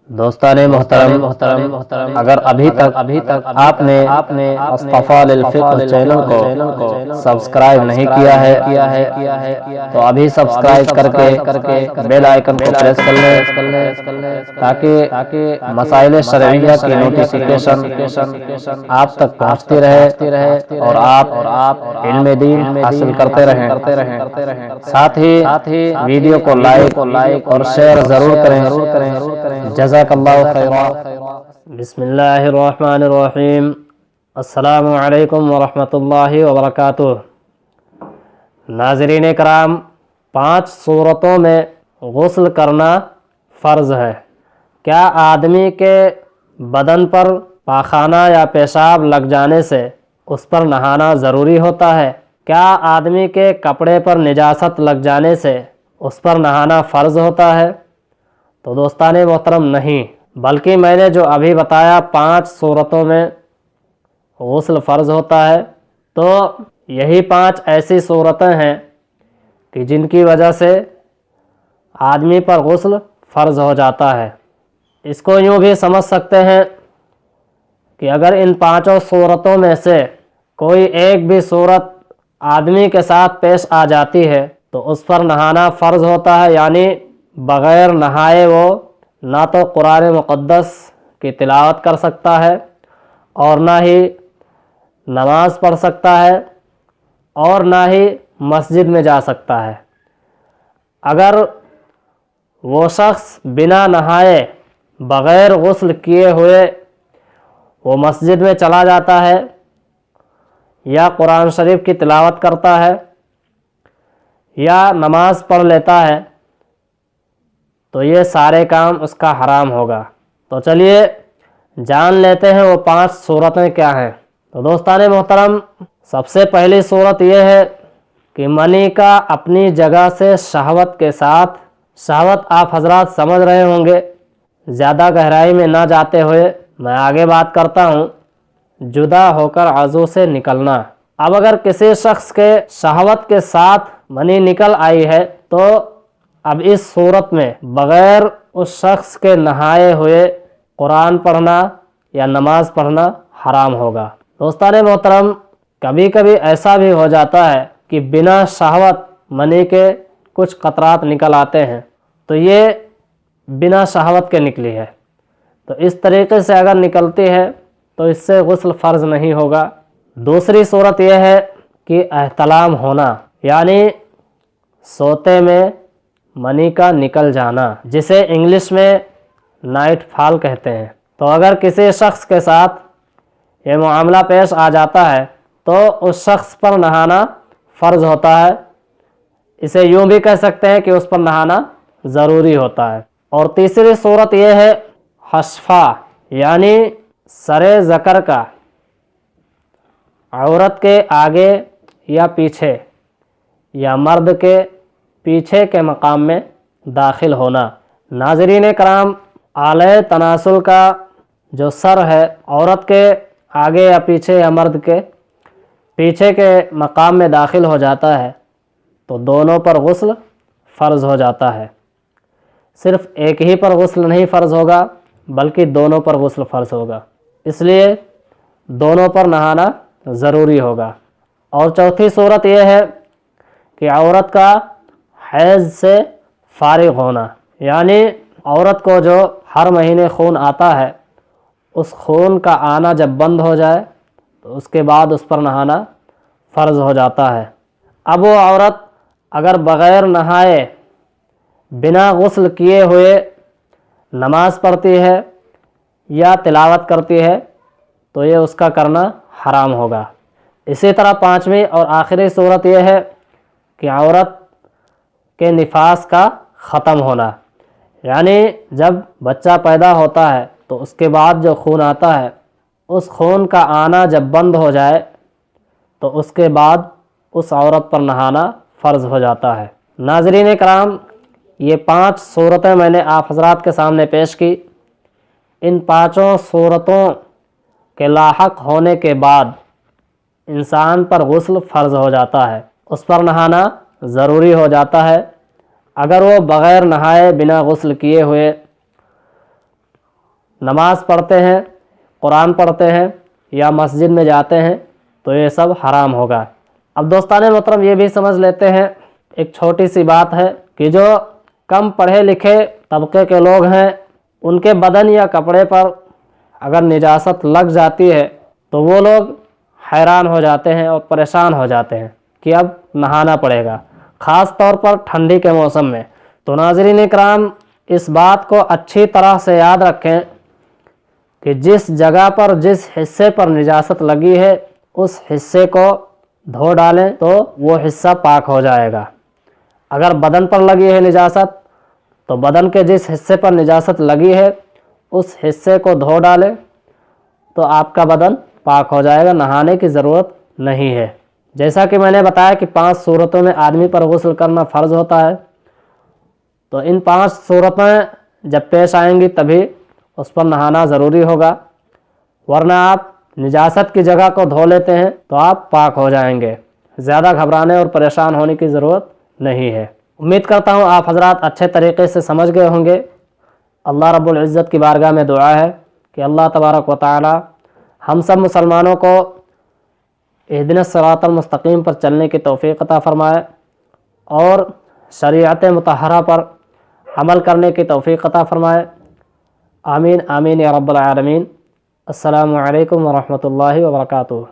دوستان محترم، اگر ابھی تک آپ نے اصطفیٰ للفقہ چینل کو سبسکرائب نہیں کیا ہے تو ابھی سبسکرائب کر کے بیل آئیکن کو پریس کر لیں تاکہ مسائل شرعیہ کی نوٹیفیکیشن آپ تک پہنچتی رہے اور آپ علم دین حاصل کرتے رہیں۔ ساتھ ہی ویڈیو کو لائک اور شیئر ضرور کریں۔ جزاک اللہ خیرا۔ بسم اللہ الرحمن الرحیم۔ السلام علیکم ورحمۃ اللہ وبرکاتہ۔ ناظرین کرام، 5 صورتوں میں غسل کرنا فرض ہے۔ کیا آدمی کے بدن پر پاخانہ یا پیشاب لگ جانے سے اس پر نہانا ضروری ہوتا ہے؟ کیا آدمی کے کپڑے پر نجاست لگ جانے سے اس پر نہانا فرض ہوتا ہے؟ تو دوستان محترم، نہیں، بلکہ میں نے جو ابھی بتایا 5 صورتوں میں غسل فرض ہوتا ہے، تو یہی 5 ایسی صورتیں ہیں کہ جن کی وجہ سے آدمی پر غسل فرض ہو جاتا ہے۔ اس کو یوں بھی سمجھ سکتے ہیں کہ اگر ان 5 صورتوں میں سے کوئی ایک بھی صورت آدمی کے ساتھ پیش آ جاتی ہے تو اس پر نہانا فرض ہوتا ہے، یعنی بغیر نہائے وہ نہ تو قرآن مقدس کی تلاوت کر سکتا ہے اور نہ ہی نماز پڑھ سکتا ہے اور نہ ہی مسجد میں جا سکتا ہے۔ اگر وہ شخص بنا نہائے بغیر غسل کیے ہوئے وہ مسجد میں چلا جاتا ہے یا قرآن شریف کی تلاوت کرتا ہے یا نماز پڑھ لیتا ہے تو یہ سارے کام اس کا حرام ہوگا۔ تو چلیے جان لیتے ہیں وہ 5 صورتیں کیا ہیں۔ تو دوستان محترم، سب سے پہلی صورت یہ ہے کہ منی کا اپنی جگہ سے شہوت کے ساتھ، شہوت آپ حضرات سمجھ رہے ہوں گے، زیادہ گہرائی میں نہ جاتے ہوئے میں آگے بات کرتا ہوں، جدا ہو کر عضو سے نکلنا۔ اب اگر کسی شخص کے شہوت کے ساتھ منی نکل آئی ہے تو اب اس صورت میں بغیر اس شخص کے نہائے ہوئے قرآن پڑھنا یا نماز پڑھنا حرام ہوگا۔ دوستان محترم، کبھی کبھی ایسا بھی ہو جاتا ہے کہ بنا شہوت منی کے کچھ قطرات نکل آتے ہیں، تو یہ بنا شہوت کے نکلی ہے، تو اس طریقے سے اگر نکلتی ہے تو اس سے غسل فرض نہیں ہوگا۔ دوسری صورت یہ ہے کہ احتلام ہونا، یعنی سوتے میں منی کا نکل جانا، جسے انگلش میں نائٹ فال کہتے ہیں۔ تو اگر کسی شخص کے ساتھ یہ معاملہ پیش آ جاتا ہے تو اس شخص پر نہانا فرض ہوتا ہے، اسے یوں بھی کہہ سکتے ہیں کہ اس پر نہانا ضروری ہوتا ہے۔ اور تیسری صورت یہ ہے حشفہ، یعنی سر ذکر کا عورت کے آگے یا پیچھے یا مرد کے پیچھے کے مقام میں داخل ہونا۔ ناظرین کرام، اعلی تناسل کا جو سر ہے عورت کے آگے یا پیچھے یا مرد کے پیچھے کے مقام میں داخل ہو جاتا ہے تو دونوں پر غسل فرض ہو جاتا ہے۔ صرف ایک ہی پر غسل نہیں فرض ہوگا بلکہ دونوں پر غسل فرض ہوگا، اس لیے دونوں پر نہانا ضروری ہوگا۔ اور چوتھی صورت یہ ہے کہ عورت کا حیض سے فارغ ہونا، یعنی عورت کو جو ہر مہینے خون آتا ہے اس خون کا آنا جب بند ہو جائے تو اس کے بعد اس پر نہانا فرض ہو جاتا ہے۔ اب وہ عورت اگر بغیر نہائے بنا غسل کیے ہوئے نماز پڑھتی ہے یا تلاوت کرتی ہے تو یہ اس کا کرنا حرام ہوگا۔ اسی طرح 5ویں اور آخری صورت یہ ہے کہ عورت کے نفاس کا ختم ہونا، یعنی جب بچہ پیدا ہوتا ہے تو اس کے بعد جو خون آتا ہے اس خون کا آنا جب بند ہو جائے تو اس کے بعد اس عورت پر نہانا فرض ہو جاتا ہے۔ ناظرین کرام، یہ 5 صورتیں میں نے آپ حضرات کے سامنے پیش کی۔ ان 5 صورتوں کے لاحق ہونے کے بعد انسان پر غسل فرض ہو جاتا ہے، اس پر نہانا ضروری ہو جاتا ہے۔ اگر وہ بغیر نہائے بنا غسل کیے ہوئے نماز پڑھتے ہیں، قرآن پڑھتے ہیں یا مسجد میں جاتے ہیں تو یہ سب حرام ہوگا۔ اب دوستان محترم یہ بھی سمجھ لیتے ہیں، ایک چھوٹی سی بات ہے کہ جو کم پڑھے لکھے طبقے کے لوگ ہیں ان کے بدن یا کپڑے پر اگر نجاست لگ جاتی ہے تو وہ لوگ حیران ہو جاتے ہیں اور پریشان ہو جاتے ہیں کہ اب نہانا پڑے گا، خاص طور پر ٹھنڈی کے موسم میں۔ تو ناظرین اکرام، اس بات کو اچھی طرح سے یاد رکھیں کہ جس جگہ پر جس حصے پر نجاست لگی ہے اس حصے کو دھو ڈالیں تو وہ حصہ پاک ہو جائے گا۔ اگر بدن پر لگی ہے نجاست تو بدن کے جس حصے پر نجاست لگی ہے اس حصے کو دھو ڈالیں تو آپ کا بدن پاک ہو جائے گا، نہانے کی ضرورت نہیں ہے۔ جیسا کہ میں نے بتایا کہ 5 صورتوں میں آدمی پر غسل کرنا فرض ہوتا ہے، تو ان 5 صورتیں جب پیش آئیں گی تبھی اس پر نہانا ضروری ہوگا، ورنہ آپ نجاست کی جگہ کو دھو لیتے ہیں تو آپ پاک ہو جائیں گے۔ زیادہ گھبرانے اور پریشان ہونے کی ضرورت نہیں ہے۔ امید کرتا ہوں آپ حضرات اچھے طریقے سے سمجھ گئے ہوں گے۔ اللہ رب العزت کی بارگاہ میں دعا ہے کہ اللہ تبارک و تعالی ہم سب مسلمانوں کو اہدنا الصراط المستقیم پر چلنے کی توفیق عطا فرمائے اور شریعت مطہرہ پر عمل کرنے کی توفیق عطا فرمائے۔ آمین آمین یا رب العالمین۔ السلام علیکم ورحمۃ اللہ وبرکاتہ۔